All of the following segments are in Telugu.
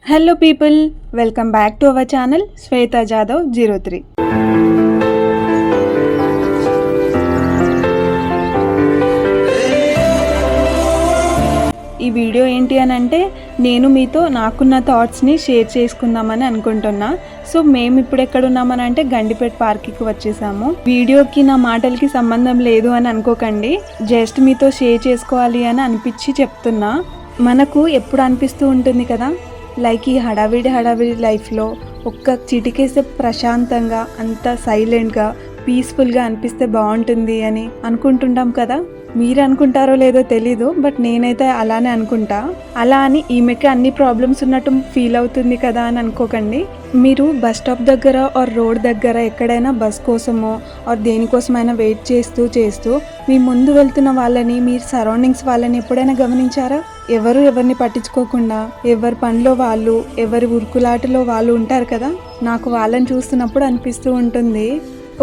Hello people, welcome back to our channel Shweta Jadhav 03. ఈ వీడియో ఏంటి అని అంటే నేను మీతో నాకున్న థాట్స్ని షేర్ చేసుకుందామని అనుకుంటున్నా. సో మేము ఇప్పుడు ఎక్కడున్నామని అంటే గండిపేట పార్క్కి వచ్చేసాము. వీడియోకి నా మాటలకి సంబంధం లేదు అని అనుకోకండి, జస్ట్ మీతో షేర్ చేసుకోవాలి అని అనిపించి చెప్తున్నా. మనకు ఎప్పుడు అనిపిస్తూ ఉంటుంది కదా, లైక్ ఈ హడావిడి లైఫ్లో ఒక్క చిటికేస్తే ప్రశాంతంగా అంత సైలెంట్గా పీస్ఫుల్గా అనిపిస్తే బాగుంటుంది అని అనుకుంటుంటాం కదా. మీరు అనుకుంటారో లేదో తెలీదు, బట్ నేనైతే అలానే అనుకుంటా. అలా అని ఈమెకి అన్ని ప్రాబ్లమ్స్ ఉన్నట్టు ఫీల్ అవుతుంది కదా అని అనుకోకండి. మీరు బస్ స్టాప్ దగ్గర ఆర్ రోడ్ దగ్గర ఎక్కడైనా బస్ కోసమో ఆర్ దేనికోసమైనా వెయిట్ చేస్తూ మీ ముందు వెళ్తున్న వాళ్ళని, మీ సరౌండింగ్స్ వాళ్ళని ఎప్పుడైనా గమనించారా? ఎవరిని పట్టించుకోకుండా ఎవరి పనిలో వాళ్ళు, ఎవరి ఉరుకులాటలో వాళ్ళు ఉంటారు కదా. నాకు వాళ్ళని చూస్తున్నప్పుడు అనిపిస్తూ ఉంటుంది,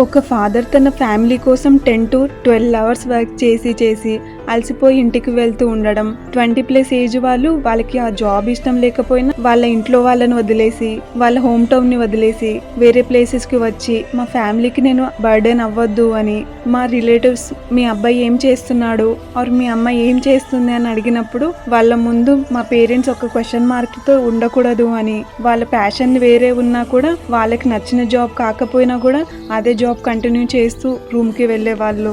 ఒక ఫాదర్ తన ఫ్యామిలీ కోసం 10 to 12 అవర్స్ వర్క్ చేసి అలసిపోయి ఇంటికి వెళ్తూ ఉండడం, 20+ ఏజ్ వాళ్ళు వాళ్ళకి ఆ జాబ్ ఇష్టం లేకపోయినా వాళ్ళ ఇంట్లో వాళ్ళని వదిలేసి, వాళ్ళ హోమ్ టౌన్ని వదిలేసి వేరే ప్లేసెస్కి వచ్చి మా ఫ్యామిలీకి నేను బర్డెన్ అవ్వద్దు అని, మా రిలేటివ్స్ మీ అబ్బాయి ఏం చేస్తున్నాడు ఆర్ మీ అమ్మాయి ఏం చేస్తుంది అని అడిగినప్పుడు వాళ్ళ ముందు మా పేరెంట్స్ ఒక క్వశ్చన్ మార్క్తో ఉండకూడదు అని, వాళ్ళ ప్యాషన్ వేరే ఉన్నా కూడా వాళ్ళకి నచ్చిన జాబ్ కాకపోయినా కూడా అదే జాబ్ కంటిన్యూ చేస్తూ రూమ్కి వెళ్ళే వాళ్ళు,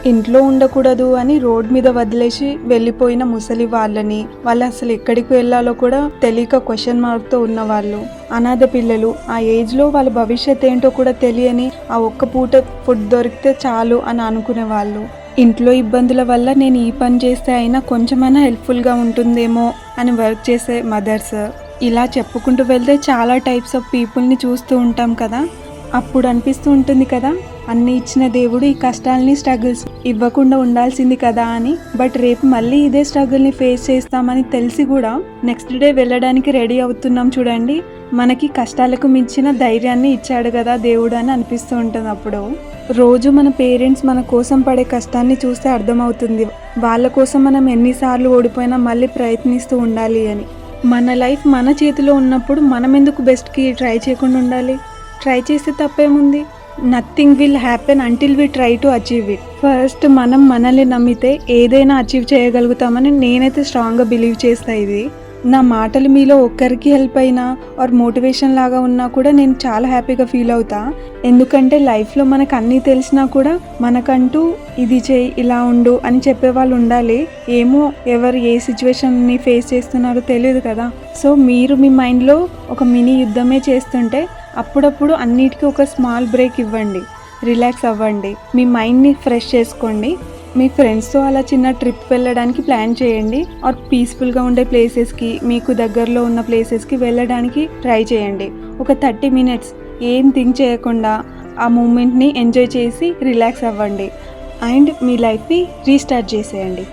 ఇంట్లో ఉండకూడదు అని రోడ్ మీద వదిలేసి వెళ్ళిపోయిన ముసలి వాళ్ళని, వాళ్ళు అసలు ఎక్కడికి వెళ్ళాలో కూడా తెలియక క్వశ్చన్ మార్క్తో ఉన్న వాళ్ళు, అనాథ పిల్లలు, ఆ ఏజ్లో వాళ్ళ భవిష్యత్ ఏంటో కూడా తెలియని ఆ ఒక్క పూట ఫుడ్ దొరికితే చాలు అని అనుకునే వాళ్ళు, ఇంట్లో ఇబ్బందుల వల్ల నేను ఈ పని చేస్తే అయినా కొంచెమైనా హెల్ప్ఫుల్గా ఉంటుందేమో అని వర్క్ చేసే మదర్స్, ఇలా చెప్పుకుంటూ వెళ్తే చాలా టైప్స్ ఆఫ్ పీపుల్ని చూస్తూ ఉంటాం కదా. అప్పుడు అనిపిస్తూ ఉంటుంది కదా, అన్ని ఇచ్చిన దేవుడు ఈ కష్టాలని, స్ట్రగుల్స్ ఇవ్వకుండా ఉండాల్సింది కదా అని. బట్ రేపు మళ్ళీ ఇదే స్ట్రగుల్ని ఫేస్ చేస్తామని తెలిసి కూడా నెక్స్ట్ డే వెళ్ళడానికి రెడీ అవుతున్నాం చూడండి. మనకి కష్టాలకు మించిన ధైర్యాన్ని ఇచ్చాడు కదా దేవుడు అని అనిపిస్తూ ఉంటుంది. అప్పుడు రోజు మన పేరెంట్స్ మన కోసం పడే కష్టాన్ని చూస్తే అర్థమవుతుంది, వాళ్ళ కోసం మనం ఎన్నిసార్లు ఓడిపోయినా మళ్ళీ ప్రయత్నిస్తూ ఉండాలి అని. మన లైఫ్ మన చేతిలో ఉన్నప్పుడు మనం ఎందుకు బెస్ట్కి ట్రై చేయకుండా ఉండాలి? ట్రై చేస్తే తప్పేముంది? Nothing will happen until we try to achieve it. First మనం మనల్ని నమ్మితే ఏదైనా అచీవ్ చేయగలుగుతామని నేనైతే స్ట్రాంగ్గా బిలీవ్ చేస్తా. ఇది నా మాటలు మీలో ఒక్కరికి హెల్ప్ అయినా ఆర్ మోటివేషన్ లాగా ఉన్నా కూడా నేను చాలా హ్యాపీగా ఫీల్ అవుతా. ఎందుకంటే లైఫ్లో మనకు అన్నీ తెలిసినా కూడా మనకంటూ ఇది చేయి, ఇలా ఉండు అని చెప్పేవాళ్ళు ఉండాలి. ఏమో ఎవరు ఏ సిచ్యువేషన్ని ఫేస్ చేస్తున్నారో తెలియదు కదా. సో మీరు మీ మైండ్లో ఒక మినీ యుద్ధమే చేస్తుంటే అప్పుడప్పుడు అన్నిటికీ ఒక స్మాల్ బ్రేక్ ఇవ్వండి, రిలాక్స్ అవ్వండి, మీ మైండ్ని ఫ్రెష్ చేసుకోండి. మీ ఫ్రెండ్స్తో అలా చిన్న ట్రిప్ వెళ్ళడానికి ప్లాన్ చేయండి ఆర్ పీస్ఫుల్గా ఉండే ప్లేసెస్కి, మీకు దగ్గరలో ఉన్న ప్లేసెస్కి వెళ్ళడానికి ట్రై చేయండి. ఒక 30 minutes ఏం థింక్ చేయకుండా ఆ మూమెంట్ని ఎంజాయ్ చేసి రిలాక్స్ అవ్వండి అండ్ మీ లైఫ్ని రీస్టార్ట్ చేసేయండి.